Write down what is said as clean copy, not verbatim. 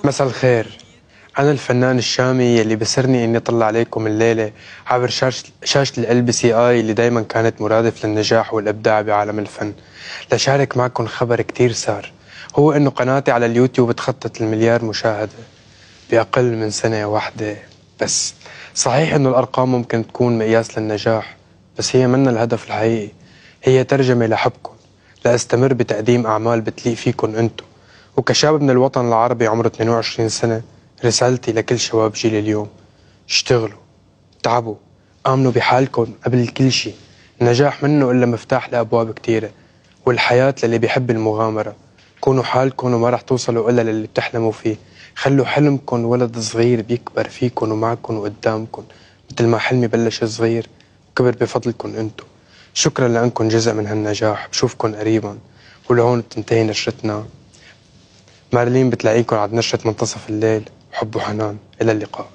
مساء الخير. أنا الفنان الشامي يلي بسرني إني أطلع عليكم الليلة عبر شاشة ال LBCI اللي دايما كانت مرادف للنجاح والإبداع بعالم الفن، لشارك معكم خبر كتير سار، هو إنه قناتي على اليوتيوب تخطت ال1,000,000 مشاهدة بأقل من سنة واحدة بس. صحيح إنه الأرقام ممكن تكون مقياس للنجاح، بس هي منا الهدف الحقيقي، هي ترجمة لحبكم لأستمر بتقديم أعمال بتليق فيكم أنتو. وكشاب من الوطن العربي عمره 22 سنة، رسالتي لكل شباب جيل اليوم: اشتغلوا، تعبوا، آمنوا بحالكم قبل كل شي. النجاح منه إلا مفتاح لأبواب كتيرة، والحياة للي بيحب المغامرة. كونوا حالكم وما رح توصلوا إلا للي بتحلموا فيه. خلوا حلمكم ولد صغير بيكبر فيكم ومعكم وقدامكم، مثل ما حلمي بلش صغير وكبر بفضلكم انتو. شكرا لأنكم جزء من هالنجاح. بشوفكم قريبا. ولهون بتنتهي نشرتنا. مارلين بتلاقيكم عند نشرة منتصف الليل. حب وحنان، إلى اللقاء.